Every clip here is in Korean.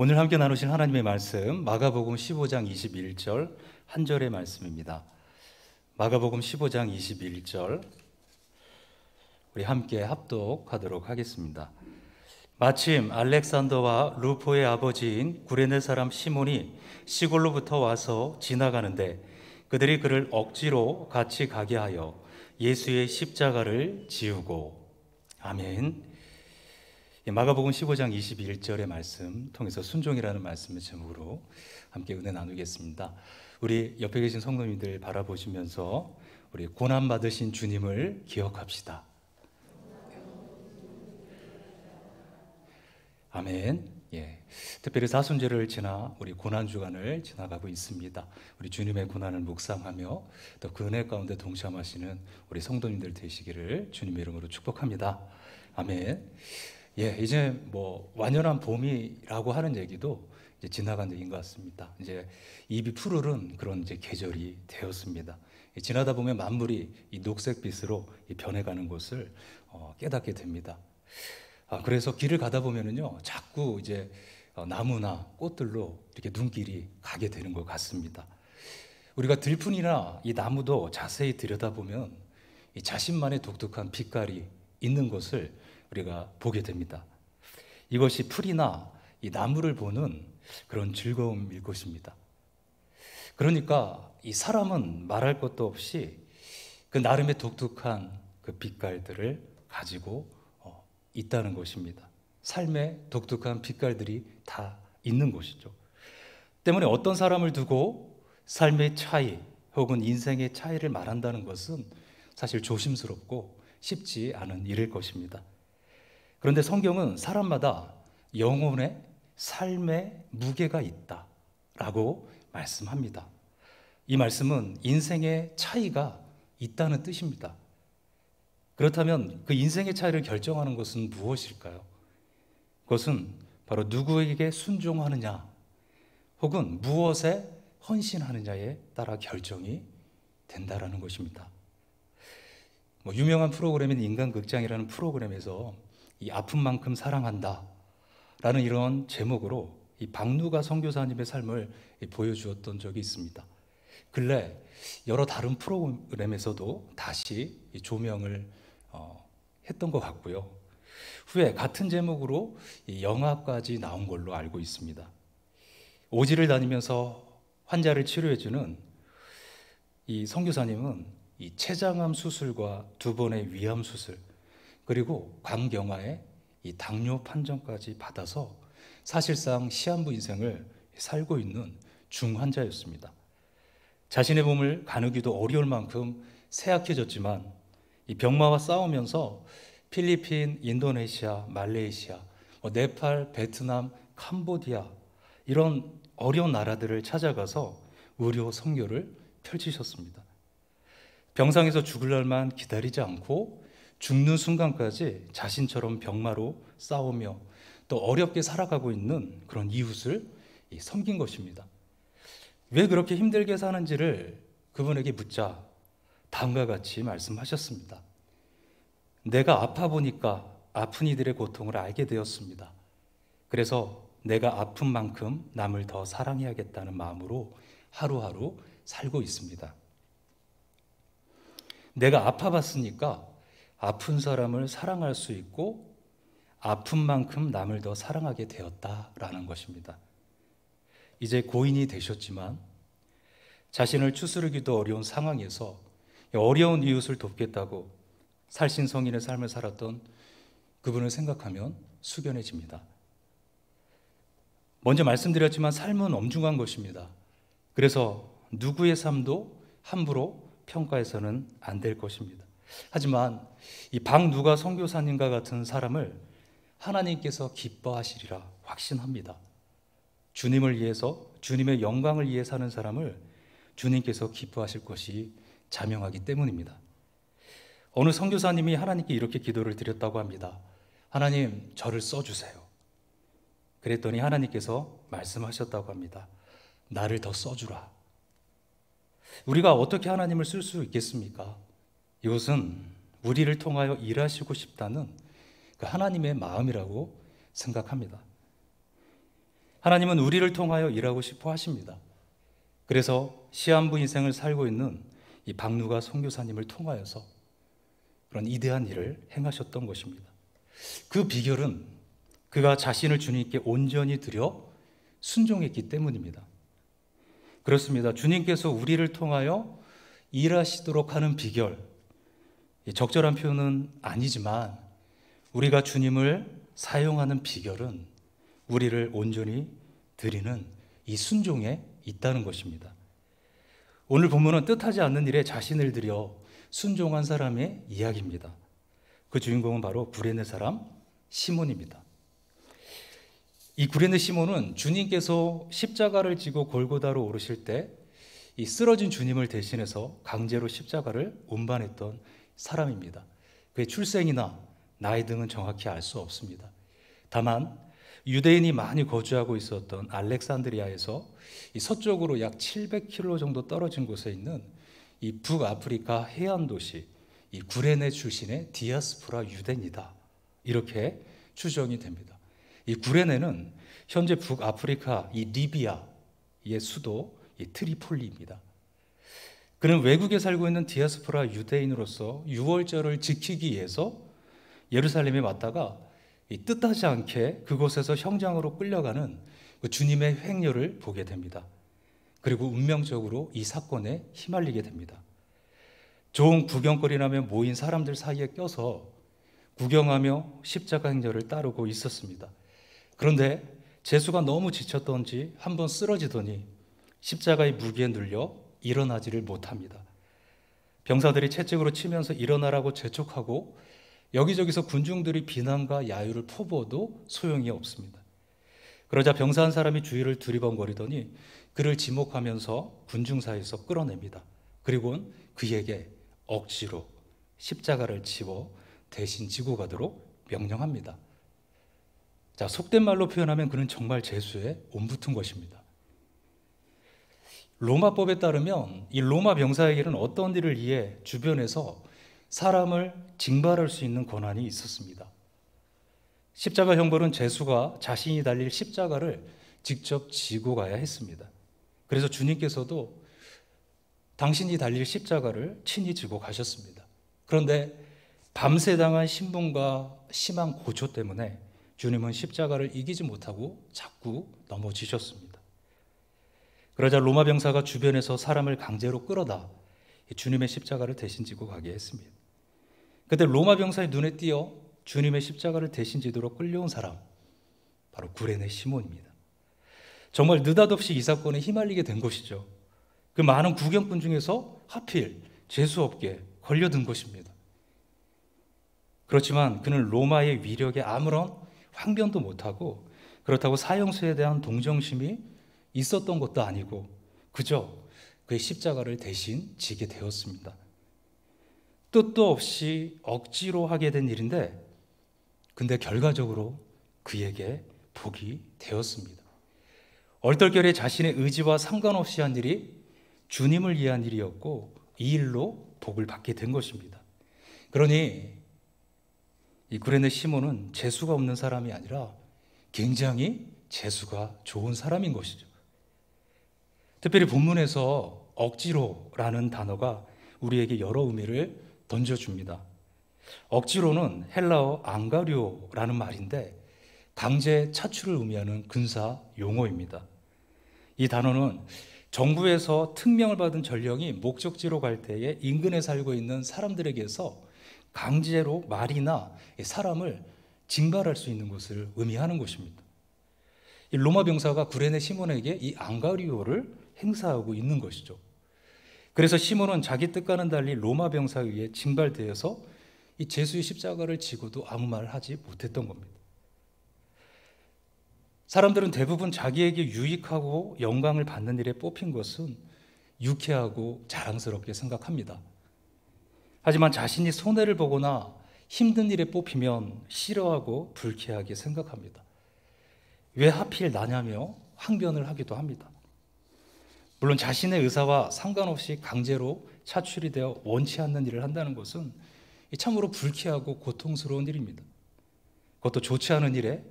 오늘 함께 나누실 하나님의 말씀 마가복음 15장 21절 한 절의 말씀입니다. 마가복음 15장 21절 우리 함께 합독하도록 하겠습니다. 마침 알렉산더와 루포의 아버지인 구레네 사람 시몬이 시골로부터 와서 지나가는데 그들이 그를 억지로 같이 가게 하여 예수의 십자가를 지우고. 아멘. 마가복음 15장 21절의 말씀 통해서 순종이라는 말씀의 제목으로 함께 은혜 나누겠습니다. 우리 옆에 계신 성도님들 바라보시면서 우리 고난 받으신 주님을 기억합시다. 아멘. 특별히 사순절을 지나 우리 고난 주간을 지나가고 있습니다. 우리 주님의 고난을 묵상하며 또 그 은혜 가운데 동참하시는 우리 성도님들 되시기를 주님의 이름으로 축복합니다. 아멘. 이제 완연한 봄이라고 하는 얘기도 이제 지나간 얘기인 것 같습니다. 이제 입이 푸르른 그런 이제 계절이 되었습니다. 지나다 보면 만물이 이 녹색빛으로 변해가는 것을 깨닫게 됩니다. 그래서 길을 가다 보면은요, 자꾸 이제 나무나 꽃들로 이렇게 눈길이 가게 되는 것 같습니다. 우리가 들판이나 이 나무도 자세히 들여다보면 이 자신만의 독특한 빛깔이 있는 것을 우리가 보게 됩니다. 이것이 풀이나 이 나무를 보는 그런 즐거움일 것입니다. 그러니까 이 사람은 말할 것도 없이 그 나름의 독특한 그 빛깔들을 가지고 있다는 것입니다. 삶의 독특한 빛깔들이 다 있는 것이죠. 때문에 어떤 사람을 두고 삶의 차이 혹은 인생의 차이를 말한다는 것은 사실 조심스럽고 쉽지 않은 일일 것입니다. 그런데 성경은 사람마다 영혼의 삶의 무게가 있다라고 말씀합니다. 이 말씀은 인생의 차이가 있다는 뜻입니다. 그렇다면 그 인생의 차이를 결정하는 것은 무엇일까요? 그것은 바로 누구에게 순종하느냐 혹은 무엇에 헌신하느냐에 따라 결정이 된다라는 것입니다. 유명한 프로그램인 인간극장이라는 프로그램에서 이 아픈 만큼 사랑한다 라는 이런 제목으로 이 박누가 선교사님의 삶을 보여주었던 적이 있습니다. 근래 여러 다른 프로그램에서도 다시 조명을 했던 것 같고요. 후에 같은 제목으로 영화까지 나온 걸로 알고 있습니다. 오지를 다니면서 환자를 치료해주는 이 선교사님은 이 췌장암 수술과 2번의 위암 수술 그리고 광경화에 이 당뇨 판정까지 받아서 사실상 시한부 인생을 살고 있는 중환자였습니다. 자신의 몸을 가누기도 어려울 만큼 쇠약해졌지만 이 병마와 싸우면서 필리핀, 인도네시아, 말레이시아, 네팔, 베트남, 캄보디아 이런 어려운 나라들을 찾아가서 의료 선교를 펼치셨습니다. 병상에서 죽을 날만 기다리지 않고 죽는 순간까지 자신처럼 병마로 싸우며 또 어렵게 살아가고 있는 그런 이웃을 섬긴 것입니다. 왜 그렇게 힘들게 사는지를 그분에게 묻자 다음과 같이 말씀하셨습니다. 내가 아파 보니까 아픈 이들의 고통을 알게 되었습니다. 그래서 내가 아픈 만큼 남을 더 사랑해야겠다는 마음으로 하루하루 살고 있습니다. 내가 아파 봤으니까 아픈 사람을 사랑할 수 있고 아픈 만큼 남을 더 사랑하게 되었다라는 것입니다. 이제 고인이 되셨지만 자신을 추스르기도 어려운 상황에서 어려운 이웃을 돕겠다고 살신성인의 삶을 살았던 그분을 생각하면 숙연해집니다. 먼저 말씀드렸지만 삶은 엄중한 것입니다. 그래서 누구의 삶도 함부로 평가해서는 안 될 것입니다. 하지만 이 박누가 선교사님과 같은 사람을 하나님께서 기뻐하시리라 확신합니다. 주님을 위해서 주님의 영광을 위해 사는 사람을 주님께서 기뻐하실 것이 자명하기 때문입니다. 어느 선교사님이 하나님께 이렇게 기도를 드렸다고 합니다. 하나님, 저를 써주세요. 그랬더니 하나님께서 말씀하셨다고 합니다. 나를 더 써주라. 우리가 어떻게 하나님을 쓸 수 있겠습니까? 이것은 우리를 통하여 일하시고 싶다는 그 하나님의 마음이라고 생각합니다. 하나님은 우리를 통하여 일하고 싶어 하십니다. 그래서 시한부 인생을 살고 있는 이 박누가 선교사님을 통하여서 그런 이대한 일을 행하셨던 것입니다. 그 비결은 그가 자신을 주님께 온전히 드려 순종했기 때문입니다. 그렇습니다. 주님께서 우리를 통하여 일하시도록 하는 비결, 적절한 표현은 아니지만 우리가 주님을 사용하는 비결은 우리를 온전히 드리는 이 순종에 있다는 것입니다. 오늘 본문은 뜻하지 않는 일에 자신을 들여 순종한 사람의 이야기입니다. 그 주인공은 바로 구레네 사람 시몬입니다. 이 구레네 시몬은 주님께서 십자가를 지고 골고다로 오르실 때 이 쓰러진 주님을 대신해서 강제로 십자가를 운반했던 사람입니다. 그의 출생이나 나이 등은 정확히 알 수 없습니다. 다만 유대인이 많이 거주하고 있었던 알렉산드리아에서 이 서쪽으로 약 700km 정도 떨어진 곳에 있는 이 북아프리카 해안 도시 이 구레네 출신의 디아스포라 유대인이다, 이렇게 추정이 됩니다. 이 구레네는 현재 북아프리카 이 리비아의 수도 이 트리폴리입니다. 그는 외국에 살고 있는 디아스포라 유대인으로서 유월절을 지키기 위해서 예루살렘에 왔다가 이 뜻하지 않게 그곳에서 형장으로 끌려가는 그 주님의 행렬을 보게 됩니다. 그리고 운명적으로 이 사건에 휘말리게 됩니다. 좋은 구경거리라며 모인 사람들 사이에 껴서 구경하며 십자가 행렬을 따르고 있었습니다. 그런데 재수가 너무 지쳤던지 한번 쓰러지더니 십자가의 무게에 눌려 일어나지를 못합니다. 병사들이 채찍으로 치면서 일어나라고 재촉하고 여기저기서 군중들이 비난과 야유를 퍼부어도 소용이 없습니다. 그러자 병사 한 사람이 주위를 두리번거리더니 그를 지목하면서 군중 사이에서 끌어냅니다. 그리고는 그에게 억지로 십자가를 지워 대신 지고 가도록 명령합니다. 자, 속된 말로 표현하면 그는 정말 죄수에 옷붙은 것입니다. 로마법에 따르면 이 로마 병사에게는 어떤 일을 위해 주변에서 사람을 징발할 수 있는 권한이 있었습니다. 십자가 형벌은 죄수가 자신이 달릴 십자가를 직접 지고 가야 했습니다. 그래서 주님께서도 당신이 달릴 십자가를 친히 지고 가셨습니다. 그런데 밤새 당한 신분과 심한 고초 때문에 주님은 십자가를 이기지 못하고 자꾸 넘어지셨습니다. 그러자 로마 병사가 주변에서 사람을 강제로 끌어다 주님의 십자가를 대신 지고 가게 했습니다. 그때 로마 병사의 눈에 띄어 주님의 십자가를 대신 지도록 끌려온 사람, 바로 구레네 시몬입니다. 정말 느닷없이 이 사건에 휘말리게 된 것이죠. 그 많은 구경꾼 중에서 하필 재수없게 걸려든 것입니다. 그렇지만 그는 로마의 위력에 아무런 황변도 못하고 그렇다고 사형수에 대한 동정심이 있었던 것도 아니고 그저 그의 십자가를 대신 지게 되었습니다. 뜻도 없이 억지로 하게 된 일인데 근데 결과적으로 그에게 복이 되었습니다. 얼떨결에 자신의 의지와 상관없이 한 일이 주님을 위한 일이었고 이 일로 복을 받게 된 것입니다. 그러니 이 구레네 시몬은 재수가 없는 사람이 아니라 굉장히 재수가 좋은 사람인 것이죠. 특별히 본문에서 억지로라는 단어가 우리에게 여러 의미를 던져줍니다. 억지로는 헬라어 앙가리오라는 말인데 강제 차출을 의미하는 군사 용어입니다. 이 단어는 정부에서 특명을 받은 전령이 목적지로 갈 때에 인근에 살고 있는 사람들에게서 강제로 말이나 사람을 징발할 수 있는 것을 의미하는 것입니다. 이 로마 병사가 구레네 시몬에게 이 앙가리오를 행사하고 있는 것이죠. 그래서 시몬은 자기 뜻과는 달리 로마 병사에 의해 징발되어서 이 제수의 십자가를 지고도 아무 말을 하지 못했던 겁니다. 사람들은 대부분 자기에게 유익하고 영광을 받는 일에 뽑힌 것은 유쾌하고 자랑스럽게 생각합니다. 하지만 자신이 손해를 보거나 힘든 일에 뽑히면 싫어하고 불쾌하게 생각합니다. 왜 하필 나냐며 항변을 하기도 합니다. 물론 자신의 의사와 상관없이 강제로 차출이 되어 원치 않는 일을 한다는 것은 참으로 불쾌하고 고통스러운 일입니다. 그것도 좋지 않은 일에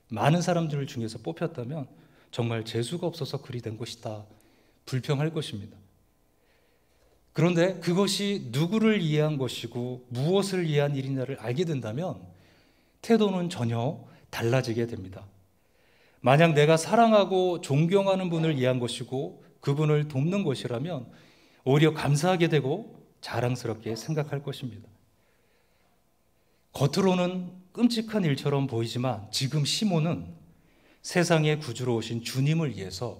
많은 사람들 중에서 뽑혔다면 정말 재수가 없어서 그리 된 것이다 불평할 것입니다. 그런데 그것이 누구를 위한 것이고 무엇을 위한 일이냐를 알게 된다면 태도는 전혀 달라지게 됩니다. 만약 내가 사랑하고 존경하는 분을 위한 것이고 그분을 돕는 것이라면 오히려 감사하게 되고 자랑스럽게 생각할 것입니다. 겉으로는 끔찍한 일처럼 보이지만 지금 시몬은 세상의 구주로 오신 주님을 위해서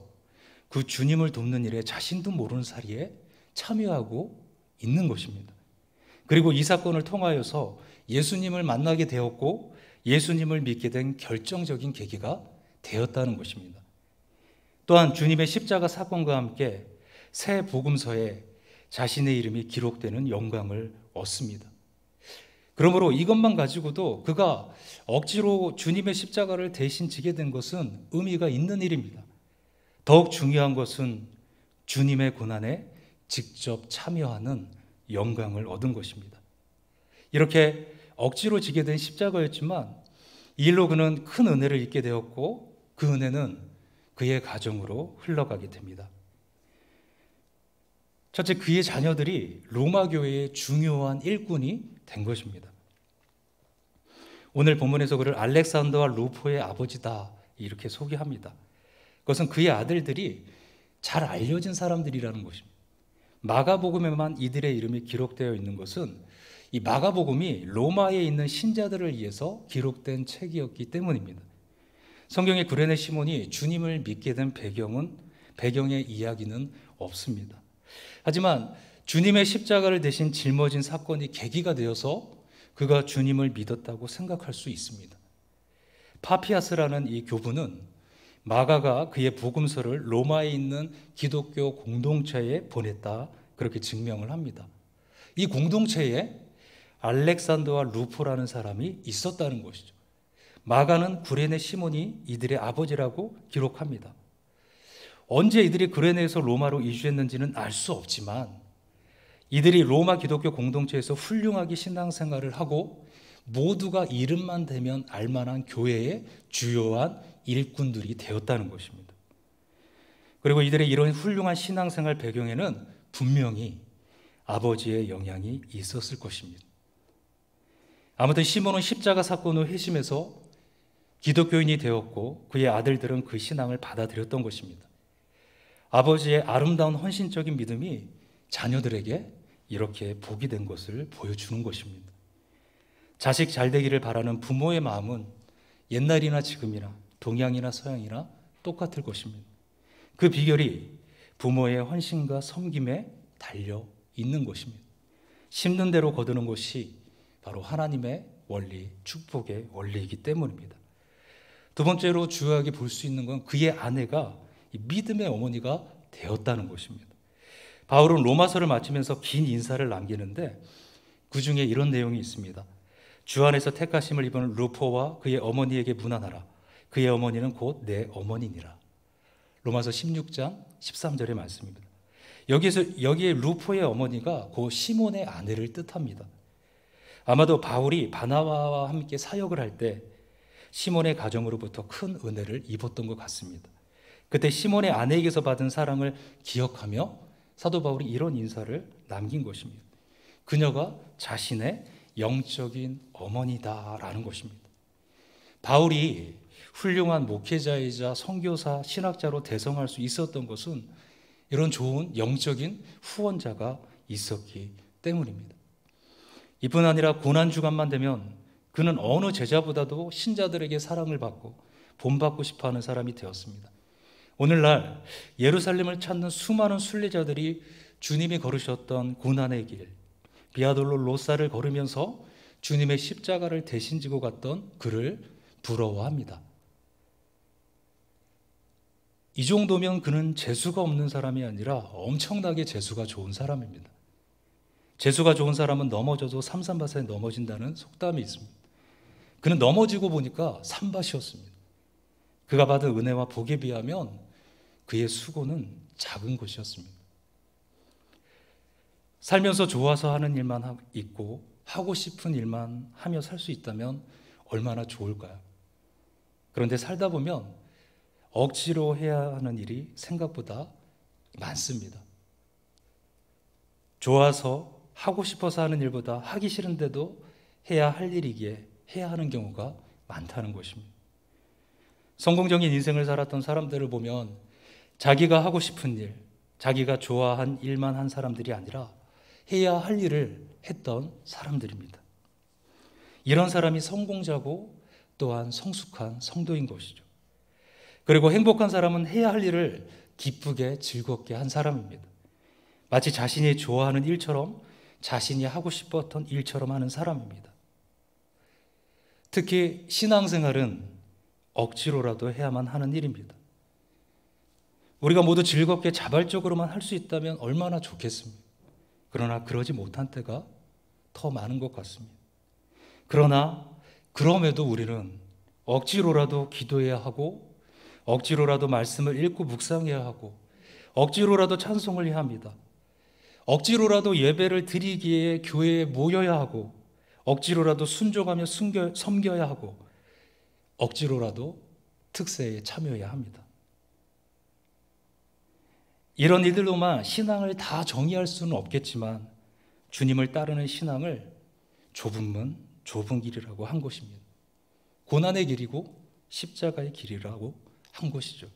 그 주님을 돕는 일에 자신도 모르는 사이에 참여하고 있는 것입니다. 그리고 이 사건을 통하여서 예수님을 만나게 되었고 예수님을 믿게 된 결정적인 계기가 되었다는 것입니다. 또한 주님의 십자가 사건과 함께 새 복음서에 자신의 이름이 기록되는 영광을 얻습니다. 그러므로 이것만 가지고도 그가 억지로 주님의 십자가를 대신 지게 된 것은 의미가 있는 일입니다. 더욱 중요한 것은 주님의 고난에 직접 참여하는 영광을 얻은 것입니다. 이렇게 억지로 지게 된 십자가였지만 이 일로 그는 큰 은혜를 입게 되었고 그 은혜는 그의 가정으로 흘러가게 됩니다. 첫째, 그의 자녀들이 로마 교회의 중요한 일꾼이 된 것입니다. 오늘 본문에서 그를 알렉산더와 루포의 아버지다 이렇게 소개합니다. 그것은 그의 아들들이 잘 알려진 사람들이라는 것입니다. 마가복음에만 이들의 이름이 기록되어 있는 것은 이 마가복음이 로마에 있는 신자들을 위해서 기록된 책이었기 때문입니다. 성경에 구레네 시몬이 주님을 믿게 된 배경의 이야기는 없습니다. 하지만 주님의 십자가를 대신 짊어진 사건이 계기가 되어서 그가 주님을 믿었다고 생각할 수 있습니다. 파피아스라는 이 교부는 마가가 그의 복음서를 로마에 있는 기독교 공동체에 보냈다 그렇게 증명을 합니다. 이 공동체에 알렉산더와 루포라는 사람이 있었다는 것이죠. 마가는 구레네 시몬이 이들의 아버지라고 기록합니다. 언제 이들이 구레네에서 로마로 이주했는지는 알 수 없지만 이들이 로마 기독교 공동체에서 훌륭하게 신앙생활을 하고 모두가 이름만 대면 알만한 교회의 주요한 일꾼들이 되었다는 것입니다. 그리고 이들의 이런 훌륭한 신앙생활 배경에는 분명히 아버지의 영향이 있었을 것입니다. 아무튼 시몬은 십자가 사건 후 회심해서 기독교인이 되었고 그의 아들들은 그 신앙을 받아들였던 것입니다. 아버지의 아름다운 헌신적인 믿음이 자녀들에게 이렇게 복이 된 것을 보여주는 것입니다. 자식 잘 되기를 바라는 부모의 마음은 옛날이나 지금이나 동양이나 서양이나 똑같을 것입니다. 그 비결이 부모의 헌신과 섬김에 달려 있는 것입니다. 심는 대로 거두는 것이 바로 하나님의 원리, 축복의 원리이기 때문입니다. 두 번째로 중요하게 볼 수 있는 건 그의 아내가 믿음의 어머니가 되었다는 것입니다. 바울은 로마서를 마치면서 긴 인사를 남기는데 그 중에 이런 내용이 있습니다. 주 안에서 택하심을 입은 루포와 그의 어머니에게 문안하라. 그의 어머니는 곧 내 어머니니라. 로마서 16장 13절의 말씀입니다. 여기에 루포의 어머니가 곧 시몬의 아내를 뜻합니다. 아마도 바울이 바나바와 함께 사역을 할 때 시몬의 가정으로부터 큰 은혜를 입었던 것 같습니다. 그때 시몬의 아내에게서 받은 사랑을 기억하며 사도 바울이 이런 인사를 남긴 것입니다. 그녀가 자신의 영적인 어머니다라는 것입니다. 바울이 훌륭한 목회자이자 선교사, 신학자로 대성할 수 있었던 것은 이런 좋은 영적인 후원자가 있었기 때문입니다. 이뿐 아니라 고난주간만 되면 그는 어느 제자보다도 신자들에게 사랑을 받고 본받고 싶어하는 사람이 되었습니다. 오늘날 예루살렘을 찾는 수많은 순례자들이 주님이 걸으셨던 고난의 길, 비아돌로 로사를 걸으면서 주님의 십자가를 대신 지고 갔던 그를 부러워합니다. 이 정도면 그는 재수가 없는 사람이 아니라 엄청나게 재수가 좋은 사람입니다. 재수가 좋은 사람은 넘어져도 삼삼바사에 넘어진다는 속담이 있습니다. 그는 넘어지고 보니까 산밭이었습니다. 그가 받은 은혜와 복에 비하면 그의 수고는 작은 것이었습니다. 살면서 좋아서 하는 일만 있고 하고 싶은 일만 하며 살 수 있다면 얼마나 좋을까요? 그런데 살다 보면 억지로 해야 하는 일이 생각보다 많습니다. 좋아서 하고 싶어서 하는 일보다 하기 싫은데도 해야 할 일이기에 해야 하는 경우가 많다는 것입니다. 성공적인 인생을 살았던 사람들을 보면 자기가 하고 싶은 일, 자기가 좋아한 일만 한 사람들이 아니라 해야 할 일을 했던 사람들입니다. 이런 사람이 성공자고 또한 성숙한 성도인 것이죠. 그리고 행복한 사람은 해야 할 일을 기쁘게 즐겁게 한 사람입니다. 마치 자신이 좋아하는 일처럼 자신이 하고 싶었던 일처럼 하는 사람입니다. 특히 신앙생활은 억지로라도 해야만 하는 일입니다. 우리가 모두 즐겁게 자발적으로만 할 수 있다면 얼마나 좋겠습니까? 그러나 그러지 못한 때가 더 많은 것 같습니다. 그러나 그럼에도 우리는 억지로라도 기도해야 하고 억지로라도 말씀을 읽고 묵상해야 하고 억지로라도 찬송을 해야 합니다. 억지로라도 예배를 드리기에 교회에 모여야 하고 억지로라도 순종하며 섬겨야 하고 억지로라도 특세에 참여해야 합니다. 이런 일들로만 신앙을 다 정의할 수는 없겠지만 주님을 따르는 신앙을 좁은 문, 좁은 길이라고 한 것입니다. 고난의 길이고 십자가의 길이라고 한 것이죠.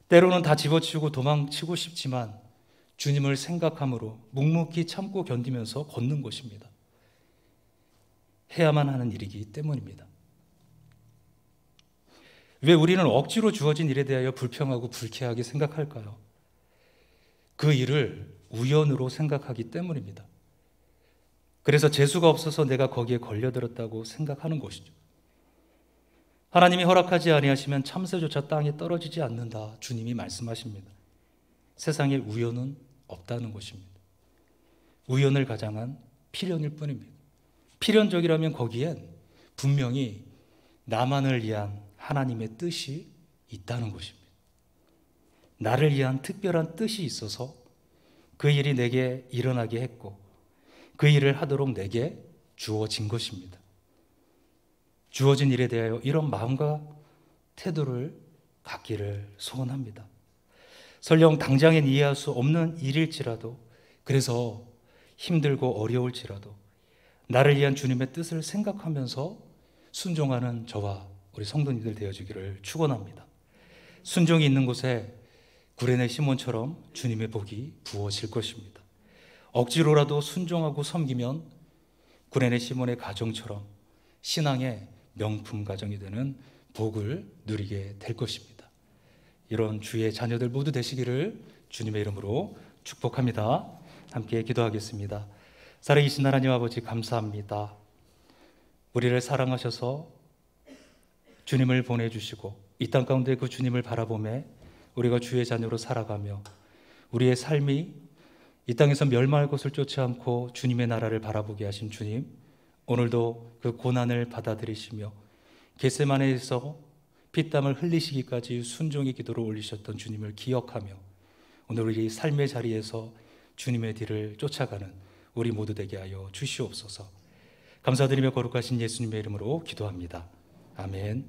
때로는 다 집어치우고 도망치고 싶지만 주님을 생각함으로 묵묵히 참고 견디면서 걷는 것입니다. 해야만 하는 일이기 때문입니다. 왜 우리는 억지로 주어진 일에 대하여 불평하고 불쾌하게 생각할까요? 그 일을 우연으로 생각하기 때문입니다. 그래서 재수가 없어서 내가 거기에 걸려들었다고 생각하는 것이죠. 하나님이 허락하지 아니하시면 참새조차 땅에 떨어지지 않는다. 주님이 말씀하십니다. 세상에 우연은 없다는 것입니다. 우연을 가장한 필연일 뿐입니다. 필연적이라면 거기엔 분명히 나만을 위한 하나님의 뜻이 있다는 것입니다. 나를 위한 특별한 뜻이 있어서 그 일이 내게 일어나게 했고 그 일을 하도록 내게 주어진 것입니다. 주어진 일에 대하여 이런 마음과 태도를 갖기를 소원합니다. 설령 당장엔 이해할 수 없는 일일지라도 그래서 힘들고 어려울지라도 나를 위한 주님의 뜻을 생각하면서 순종하는 저와 우리 성도님들 되어주기를 축원합니다. 순종이 있는 곳에 구레네 시몬처럼 주님의 복이 부어질 것입니다. 억지로라도 순종하고 섬기면 구레네 시몬의 가정처럼 신앙의 명품 가정이 되는 복을 누리게 될 것입니다. 이런 주의 자녀들 모두 되시기를 주님의 이름으로 축복합니다. 함께 기도하겠습니다. 살아계신 하나님 아버지 감사합니다. 우리를 사랑하셔서 주님을 보내주시고 이 땅 가운데 그 주님을 바라보며 우리가 주의 자녀로 살아가며 우리의 삶이 이 땅에서 멸망할 것을 쫓지 않고 주님의 나라를 바라보게 하신 주님, 오늘도 그 고난을 받아들이시며 겟세마네에서 피땀을 흘리시기까지 순종의 기도를 올리셨던 주님을 기억하며 오늘 우리 삶의 자리에서 주님의 뒤를 쫓아가는 우리 모두 되게 하여 주시옵소서. 감사드리며 거룩하신 예수님의 이름으로 기도합니다. 아멘.